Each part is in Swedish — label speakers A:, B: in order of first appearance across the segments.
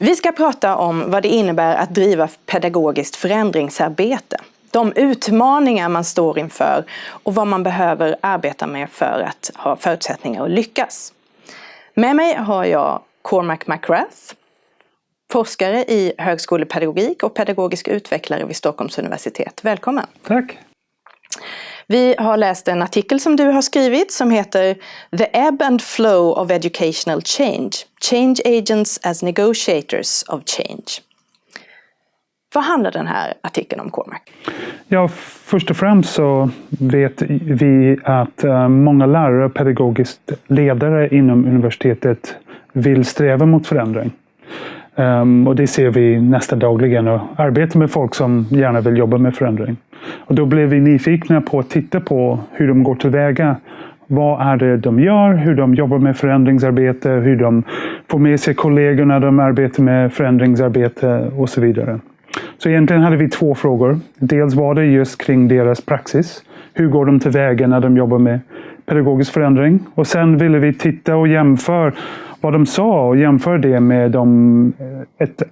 A: Vi ska prata om vad det innebär att driva pedagogiskt förändringsarbete. De utmaningar man står inför och vad man behöver arbeta med för att ha förutsättningar att lyckas. Med mig har jag Cormac McGrath, forskare i högskolepedagogik och pedagogisk utvecklare vid Stockholms universitet. Välkommen!
B: Tack!
A: Vi har läst en artikel som du har skrivit som heter The Ebb and Flow of Educational Change. Change Agents as Negotiators of Change. Vad handlar den här artikeln om, Cormac?
B: Ja, först och främst så vet vi att många lärare och pedagogiskt ledare inom universitetet vill sträva mot förändring. Och det ser vi nästan dagligen och arbetar med folk som gärna vill jobba med förändring. Och då blev vi nyfikna på att titta på hur de går tillväga. Vad är det de gör, hur de jobbar med förändringsarbete, hur de får med sig kollegor när de arbetar med förändringsarbete och så vidare. Så egentligen hade vi två frågor. Dels var det just kring deras praxis. Hur går de tillväga när de jobbar med pedagogisk förändring? Och sen ville vi titta och jämföra vad de sa och jämföra det med ett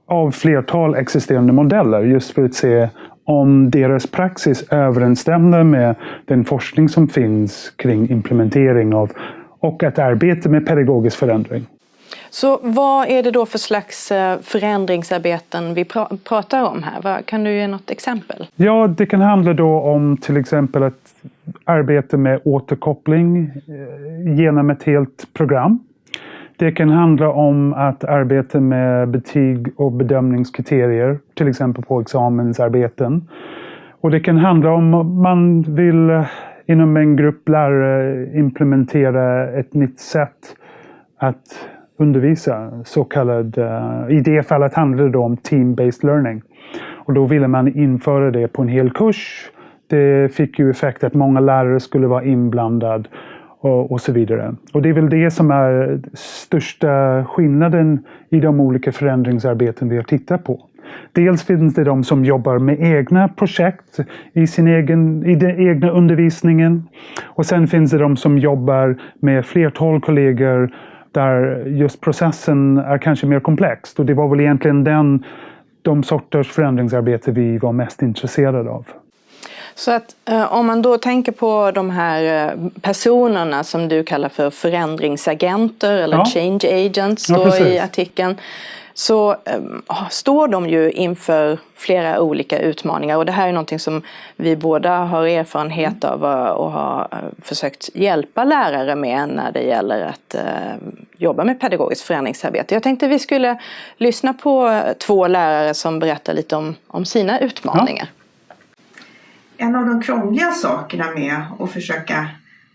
B: av flertal existerande modeller. Just för att se om deras praxis överensstämmer med den forskning som finns kring implementering av och ett arbete med pedagogisk förändring.
A: Så vad är det då för slags förändringsarbeten vi pratar om här? Kan du ge något exempel?
B: Ja, det kan handla då om till exempel att arbeta med återkoppling genom ett helt program. Det kan handla om att arbeta med betyg och bedömningskriterier, till exempel på examensarbeten. Och det kan handla om man vill inom en grupp lärare implementera ett nytt sätt att undervisa, så kallad, i det fallet handlar det då om team-based learning. Och då ville man införa det på en hel kurs. Det fick ju effekt att många lärare skulle vara inblandad och så vidare. Och det är väl det som är största skillnaden i de olika förändringsarbeten vi har tittat på. Dels finns det de som jobbar med egna projekt i den egna undervisningen. Och sen finns det de som jobbar med flertal kollegor där just processen är kanske mer komplex. Och det var väl egentligen de sorters förändringsarbete vi var mest intresserade av.
A: Så att om man då tänker på de här personerna som du kallar för förändringsagenter eller change agents då i artikeln, så står de ju inför flera olika utmaningar, och det här är någonting som vi båda har erfarenhet av och har försökt hjälpa lärare med när det gäller att jobba med pedagogiskt förändringsarbete. Jag tänkte vi skulle lyssna på två lärare som berättar lite om sina utmaningar.
C: Ja. En av de krångliga sakerna med att försöka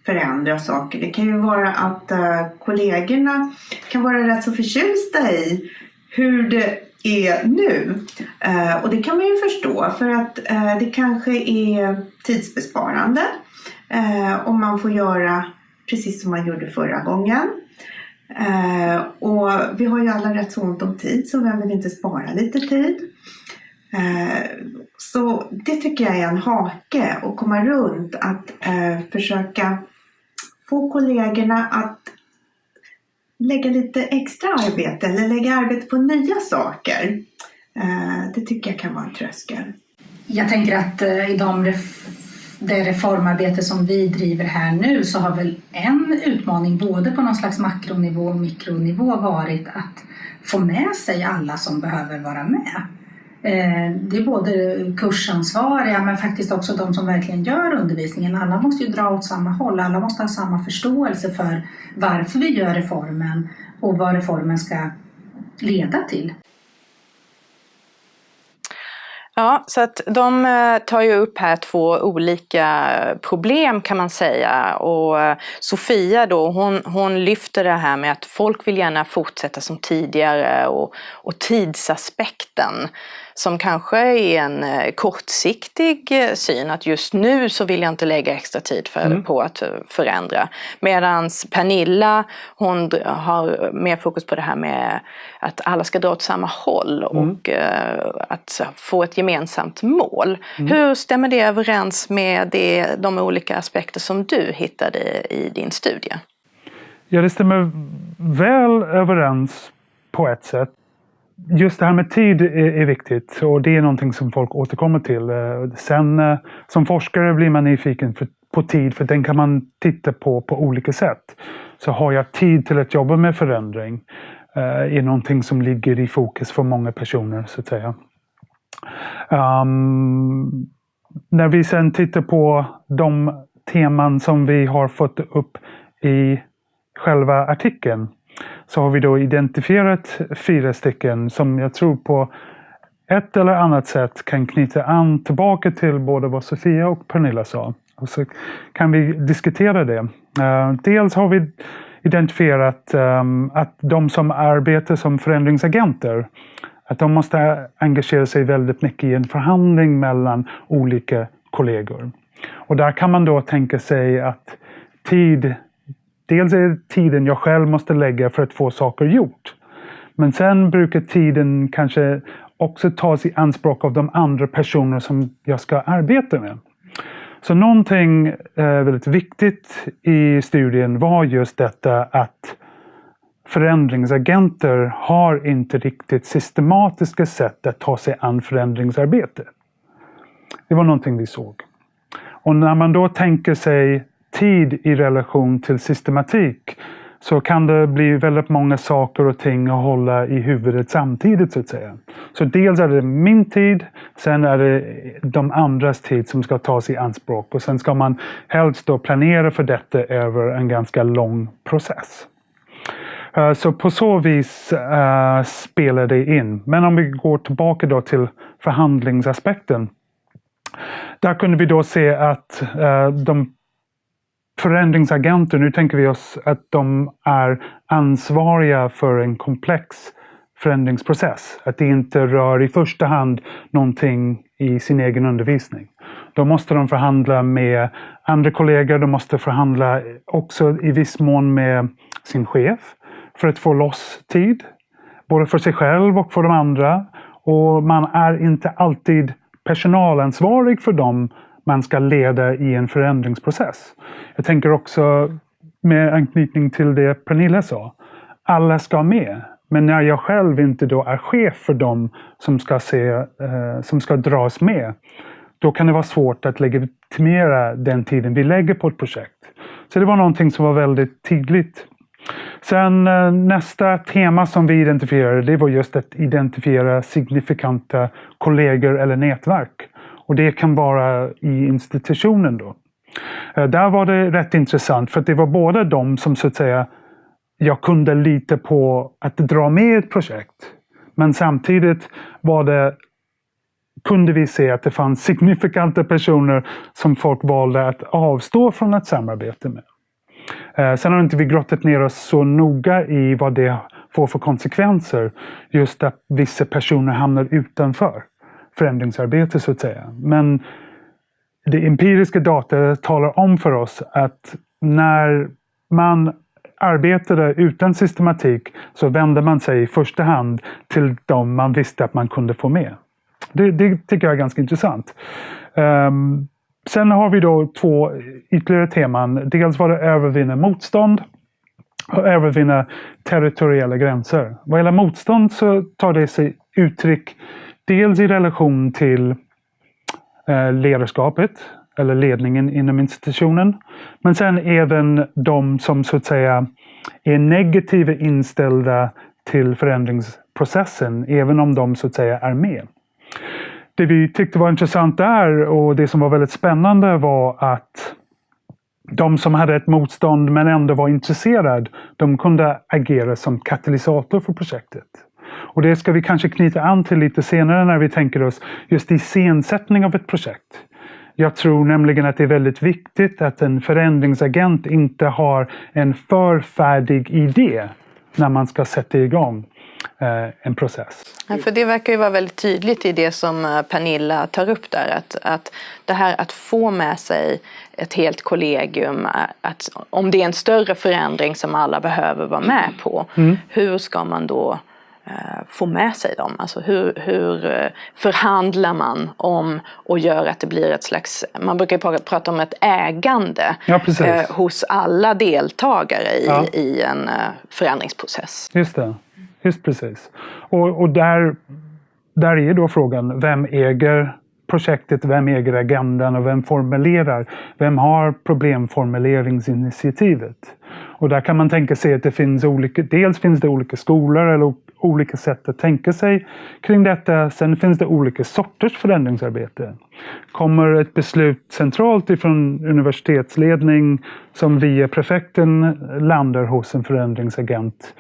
C: förändra saker, det kan ju vara att kollegorna kan vara rätt så förtjusta i hur det är nu. Och det kan man ju förstå, för att det kanske är tidsbesparande om man får göra precis som man gjorde förra gången. Och vi har ju alla rätt så ont om tid, så vem vill inte spara lite tid? Så det tycker jag är en hake att komma runt, att försöka få kollegorna att lägga lite extra arbete eller lägga arbete på nya saker. Det tycker jag kan vara en tröskel.
D: Jag tänker att i det reformarbete som vi driver här nu, så har väl en utmaning både på någon slags makronivå och mikronivå varit att få med sig alla som behöver vara med. Det är både kursansvariga men faktiskt också de som verkligen gör undervisningen. Alla måste ju dra åt samma håll, alla måste ha samma förståelse för varför vi gör reformen och vad reformen ska leda till.
A: Ja, så att de tar ju upp här två olika problem kan man säga, och Sofia då, hon lyfter det här med att folk vill gärna fortsätta som tidigare och tidsaspekten som kanske är en kortsiktig syn, att just nu så vill jag inte lägga extra tid på att förändra. Medan Pernilla, hon har mer fokus på det här med att alla ska dra åt samma håll och att få ett gemensamt mål. Hur stämmer det överens med de olika aspekter som du hittade i din studie?
B: Ja, det stämmer väl överens på ett sätt. just det här med tid är viktigt och det är någonting som folk återkommer till. Sen som forskare blir man nyfiken på tid, för den kan man titta på olika sätt. Så har jag tid till att jobba med förändring är någonting som ligger i fokus för många personer, så att säga. När vi sen tittar på de teman som vi har fått upp i själva artikeln, så har vi då identifierat 4 stycken som jag tror på ett eller annat sätt kan knyta an tillbaka till både vad Sofia och Pernilla sa. Och så kan vi diskutera det. Dels har vi identifierat att de som arbetar som förändringsagenter, att de måste engagera sig väldigt mycket i en förhandling mellan olika kollegor. Och där kan man då tänka sig att dels är det tiden jag själv måste lägga för att få saker gjort. Men sen brukar tiden kanske också tas i anspråk av de andra personer som jag ska arbeta med. Så någonting väldigt viktigt i studien var just detta att förändringsagenter har inte riktigt systematiska sätt att ta sig an förändringsarbete. Det var någonting vi såg. Och när man då tänker sig tid i relation till systematik, så kan det bli väldigt många saker och ting att hålla i huvudet samtidigt, så att säga. Så dels är det min tid, sen är det de andras tid som ska tas i anspråk. Och sen ska man helst då planera för detta över en ganska lång process. Så på så vis spelar det in. Men om vi går tillbaka då till förhandlingsaspekten. Där kunde vi då se att de förändringsagenter, nu tänker vi oss att de är ansvariga för en komplex förändringsprocess. Att det inte rör i första hand någonting i sin egen undervisning. Då måste de förhandla med andra kollegor, de måste förhandla också i viss mån med sin chef för att få loss tid. Både för sig själv och för de andra. Och man är inte alltid personalansvarig för dem man ska leda i en förändringsprocess. Jag tänker också med anknytning till det Pernilla sa. Alla ska med. Men när jag själv inte då är chef för dem som ska dras med, då kan det vara svårt att legitimera den tiden vi lägger på ett projekt. Så det var någonting som var väldigt tydligt. Sen nästa tema som vi identifierade, det var just att identifiera signifikanta kollegor eller nätverk. Och det kan vara i institutionen då. Där var det rätt intressant, för att det var både de som så att säga jag kunde lita på att dra med ett projekt. Men samtidigt kunde vi se att det fanns signifikanta personer som folk valde att avstå från att samarbeta med. Sen har inte vi grottat ner oss så noga i vad det får för konsekvenser. Just att vissa personer hamnar utanför förändringsarbete, så att säga. Men det empiriska data talar om för oss att när man arbetade utan systematik, så vände man sig i första hand till dem man visste att man kunde få med. Det tycker jag är ganska intressant. Sen har vi då 2 ytterligare teman. Dels var det övervinna motstånd och övervinna territoriella gränser. Vad gäller motstånd så tar det sig uttryck dels i relation till ledarskapet eller ledningen inom institutionen. Men sen även de som så att säga är negativa inställda till förändringsprocessen, även om de så att säga är med. Det vi tyckte var intressant där och det som var väldigt spännande var att de som hade ett motstånd men ändå var intresserade, de kunde agera som katalysator för projektet. Och det ska vi kanske knyta an till lite senare när vi tänker oss just iscensättning av ett projekt. Jag tror nämligen att det är väldigt viktigt att en förändringsagent inte har en för färdig idé när man ska sätta igång en process.
A: Ja, för det verkar ju vara väldigt tydligt i det som Pernilla tar upp där. Att det här att få med sig ett helt kollegium, att om det är en större förändring som alla behöver vara med på, hur ska man då få med sig dem? Alltså hur förhandlar man om och gör att det blir ett slags, man brukar prata om ett ägande hos alla deltagare i en förändringsprocess.
B: Just Just precis. Och där är då frågan, vem äger projektet, vem äger agendan och vem formulerar, vem har problemformuleringsinitiativet? Och där kan man tänka sig att det finns olika skolor eller olika sätt att tänka sig kring detta. Sen finns det olika sorters förändringsarbete. Kommer ett beslut centralt ifrån universitetsledning som via prefekten landar hos en förändringsagent.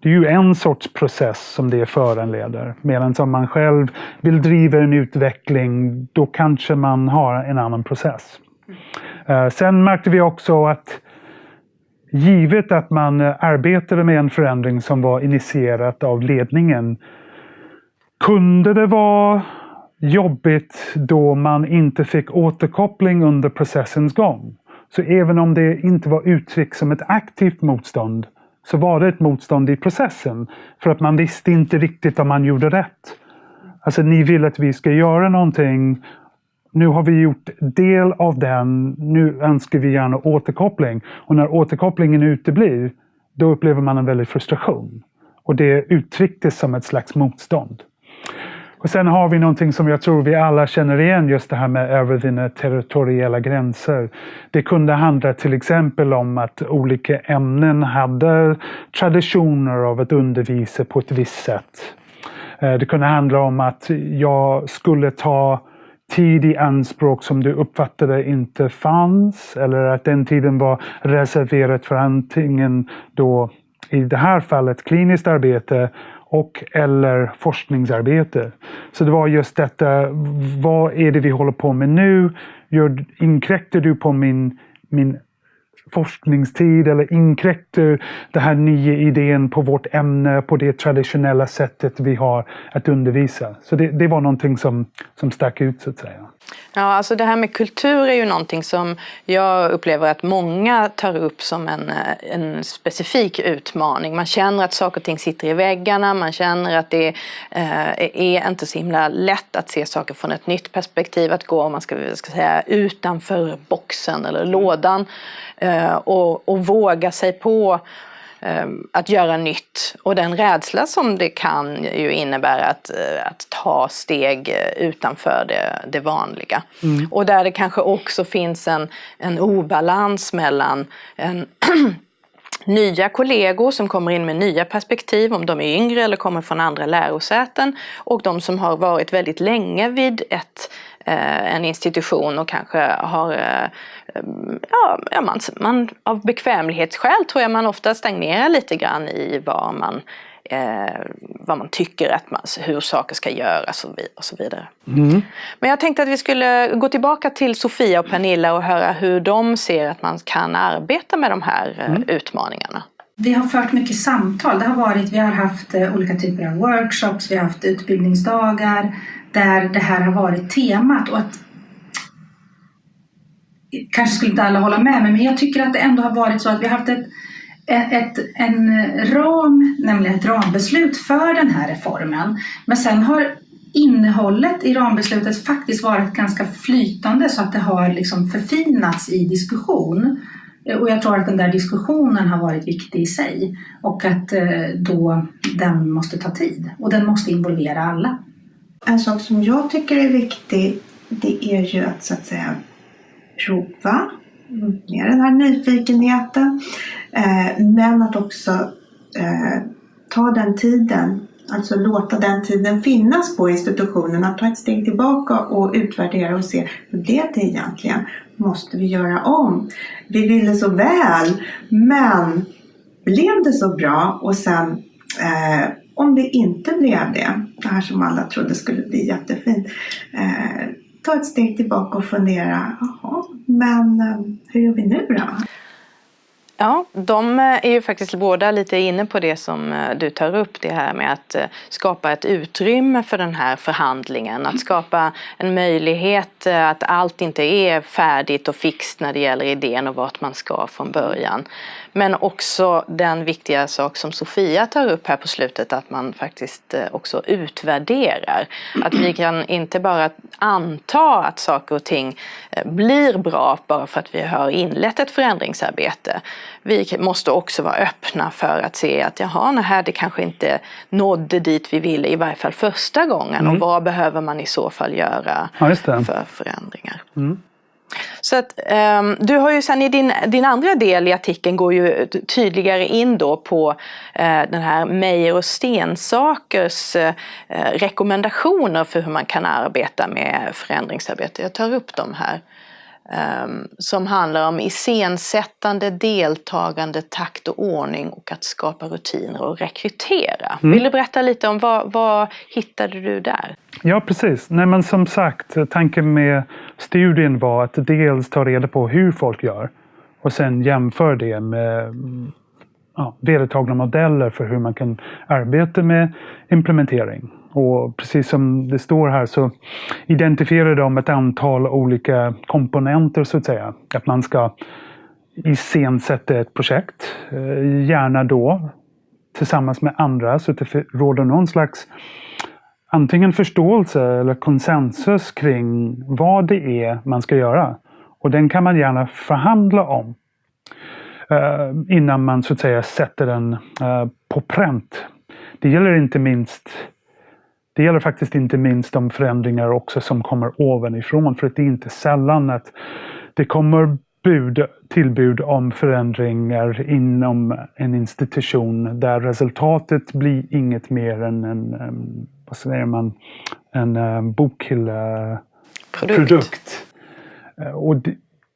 B: Det är ju en sorts process som det föranleder. Medan om man själv vill driva en utveckling, då kanske man har en annan process. Sen märkte vi också att givet att man arbetade med en förändring som var initierat av ledningen, kunde det vara jobbigt då man inte fick återkoppling under processens gång. Så även om det inte var uttryckt som ett aktivt motstånd, så var det ett motstånd i processen. För att man visste inte riktigt om man gjorde rätt. Alltså ni vill att vi ska göra någonting. Nu har vi gjort del av den. Nu önskar vi gärna återkoppling. Och när återkopplingen uteblir, då upplever man en väldig frustration. Och det uttrycktes som ett slags motstånd. Och sen har vi någonting som jag tror vi alla känner igen, just det här med övervinna territoriella gränser. Det kunde handla till exempel om att olika ämnen hade traditioner av att undervisa på ett visst sätt. Det kunde handla om att jag skulle ta tid i anspråk som du uppfattade inte fanns, eller att den tiden var reserverad för antingen då i det här fallet kliniskt arbete och eller forskningsarbete. Så det var just detta, vad är det vi håller på med nu? Inkräktar du på min forskningstid eller inkräktar det här nya idén på vårt ämne, på det traditionella sättet vi har att undervisa? Så det var någonting som stack ut så att säga.
A: Ja, alltså det här med kultur är ju någonting som jag upplever att många tar upp som en specifik utmaning. Man känner att saker och ting sitter i väggarna, man känner att det är inte så himla lätt att se saker från ett nytt perspektiv, att gå, om man ska säga, utanför boxen eller lådan och våga sig på att göra nytt, och den rädsla som det kan ju innebära att ta steg utanför det vanliga. Och där det kanske också finns en obalans mellan nya kollegor som kommer in med nya perspektiv, om de är yngre eller kommer från andra lärosäten, och de som har varit väldigt länge vid en institution och kanske har man av bekvämlighetsskäl tror jag man ofta stagnerar lite grann i vad man tycker hur saker ska göras och så vidare. Men jag tänkte att vi skulle gå tillbaka till Sofia och Pernilla och höra hur de ser att man kan arbeta med de här utmaningarna.
D: Vi har fört mycket samtal. Vi har haft olika typer av workshops, vi har haft utbildningsdagar där det här har varit temat, och att kanske skulle inte alla hålla med mig, men jag tycker att det ändå har varit så att vi har haft en ram, nämligen ett rambeslut för den här reformen. Men sen har innehållet i rambeslutet faktiskt varit ganska flytande, så att det har liksom förfinats i diskussion. Och jag tror att den där diskussionen har varit viktig i sig, och att då den måste ta tid och den måste involvera alla.
C: En sak som jag tycker är viktig, det är ju att så att säga prova med den här nyfikenheten, men att också ta den tiden, alltså låta den tiden finnas på institutionen, att ta ett steg tillbaka och utvärdera och se hur blev det egentligen, måste vi göra om, vi ville så väl men blev det så bra, och sen om det inte blev det här som alla trodde skulle bli jättefint, ta ett steg tillbaka och fundera, men hur gör vi nu då?
A: Ja, de är ju faktiskt båda lite inne på det som du tar upp, det här med att skapa ett utrymme för den här förhandlingen. Att skapa en möjlighet att allt inte är färdigt och fixt när det gäller idén och vart man ska från början. Men också den viktiga sak som Sofia tar upp här på slutet, att man faktiskt också utvärderar. Att vi kan inte bara anta att saker och ting blir bra bara för att vi har inlett ett förändringsarbete. vi måste också vara öppna för att se att det kanske inte nådde dit vi ville, i varje fall första gången. Och vad behöver man i så fall göra för förändringar? Så att du har ju sen i din andra del i artikeln går ju tydligare in då på den här Meijer och Stensakers rekommendationer för hur man kan arbeta med förändringsarbete. Jag tar upp dem här. Som handlar om iscensättande, deltagande, takt och ordning och att skapa rutiner och rekrytera. Vill du berätta lite om vad hittade du där?
B: Ja, precis. Nej, men som sagt, tanken med studien var att dels ta reda på hur folk gör och sen jämföra det med vedertagna modeller för hur man kan arbeta med implementering. Och precis som det står här så identifierar de ett antal olika komponenter så att säga. Att man ska iscensätta ett projekt, gärna då tillsammans med andra så att det råder någon slags antingen förståelse eller konsensus kring vad det är man ska göra. Och den kan man gärna förhandla om innan man så att säga sätter den på pränt. Det gäller faktiskt inte minst de förändringar också som kommer ovanifrån. För att det är inte sällan att det kommer tillbud om förändringar inom en institution där resultatet blir inget mer än en bokhylla-produkt. Och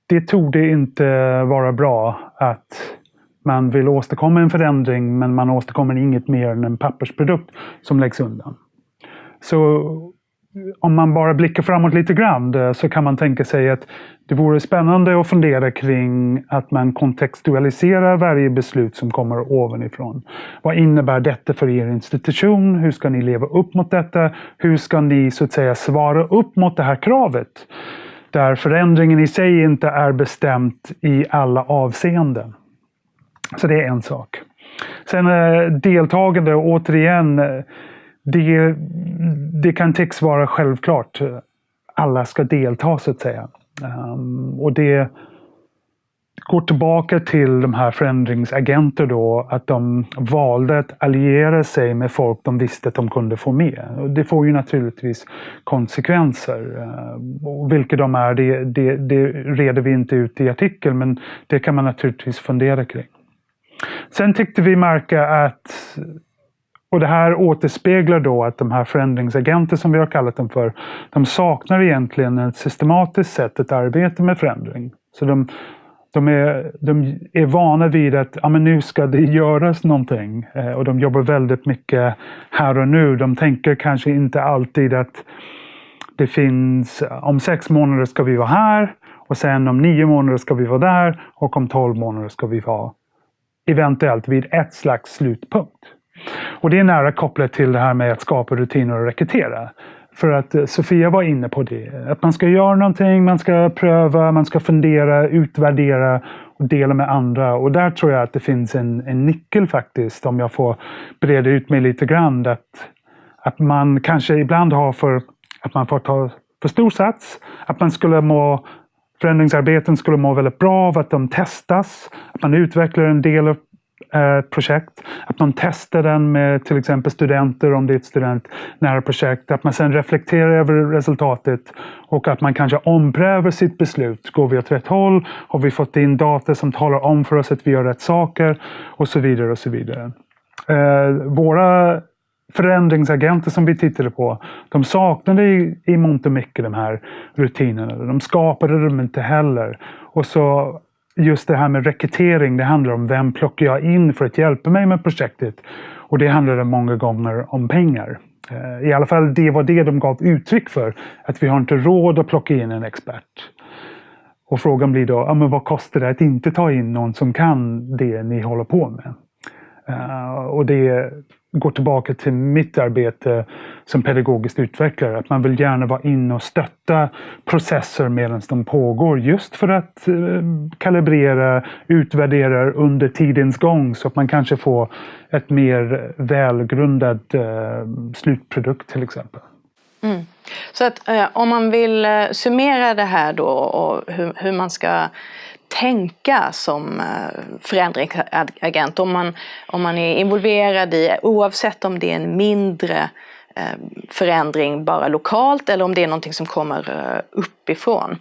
B: det torde inte vara bra att man vill åstadkomma en förändring men man åstadkommer inget mer än en pappersprodukt som läggs undan. Så om man bara blickar framåt lite grann så kan man tänka sig att det vore spännande att fundera kring att man kontextualiserar varje beslut som kommer ovanifrån. Vad innebär detta för er institution? Hur ska ni leva upp mot detta? Hur ska ni så att säga svara upp mot det här kravet? Där förändringen i sig inte är bestämt i alla avseenden. Så det är en sak. Sen deltagande, återigen, det kan tyckas vara självklart. Alla ska delta så att säga. Och det går tillbaka till de här förändringsagenter då. Att de valde att alliera sig med folk de visste att de kunde få med. Och det får ju naturligtvis konsekvenser. Och vilka de är, det reder vi inte ut i artikeln. Men det kan man naturligtvis fundera kring. Sen tyckte vi märka att, och det här återspeglar då att de här förändringsagenter som vi har kallat dem för, de saknar egentligen ett systematiskt sätt att arbeta med förändring. Så de är vana vid att men nu ska det göras någonting. Och de jobbar väldigt mycket här och nu. De tänker kanske inte alltid att det finns, om 6 månader ska vi vara här. Och sen om 9 månader ska vi vara där. Och om 12 månader ska vi vara eventuellt vid ett slags slutpunkt. Och det är nära kopplat till det här med att skapa rutiner och rekrytera. För att Sofia var inne på det. Att man ska göra någonting, man ska pröva, man ska fundera, utvärdera och dela med andra. Och där tror jag att det finns en nyckel faktiskt, om jag får breda ut mig lite grann. Att man kanske ibland att man får ta för stor sats. Att man förändringsarbeten skulle må väldigt bra av att de testas. Att man utvecklar en del av projekt. Att man testar den med till exempel studenter om det är ett studentnära projekt. Att man sen reflekterar över resultatet och att man kanske omprövar sitt beslut. Går vi åt rätt håll? Har vi fått in data som talar om för oss att vi gör rätt saker? Och så vidare och så vidare. Våra förändringsagenter som vi tittade på, de saknade i mångt och mycket de här rutinerna. De skapade dem inte heller. Och så just det här med rekrytering, det handlar om vem plockar jag in för att hjälpa mig med projektet. Och det handlar många gånger om pengar. I alla fall det var det de gav uttryck för. Att vi har inte råd att plocka in en expert. Och frågan blir då, men vad kostar det att inte ta in någon som kan det ni håller på med? Och det går tillbaka till mitt arbete som pedagogisk utvecklare. Att man vill gärna vara inne och stötta processer medan de pågår. Just för att kalibrera, utvärdera under tidens gång. Så att man kanske får ett mer välgrundad slutprodukt till exempel.
A: Mm. Så att om man vill summera det här då och hur man ska tänka som förändringsagent om man är involverad i, oavsett om det är en mindre förändring bara lokalt eller om det är någonting som kommer uppifrån.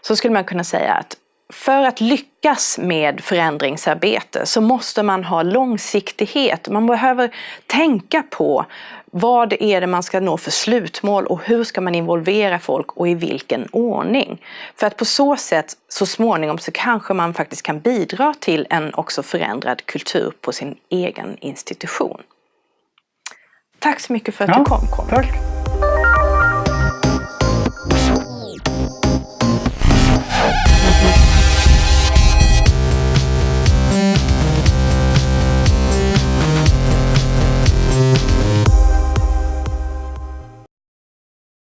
A: Så skulle man kunna säga att för att lyckas med förändringsarbete så måste man ha långsiktighet. Man behöver tänka på vad är det man ska nå för slutmål och hur ska man involvera folk och i vilken ordning. För att på så sätt så småningom så kanske man faktiskt kan bidra till en också förändrad kultur på sin egen institution. Tack så mycket för att du kom.
B: Tack.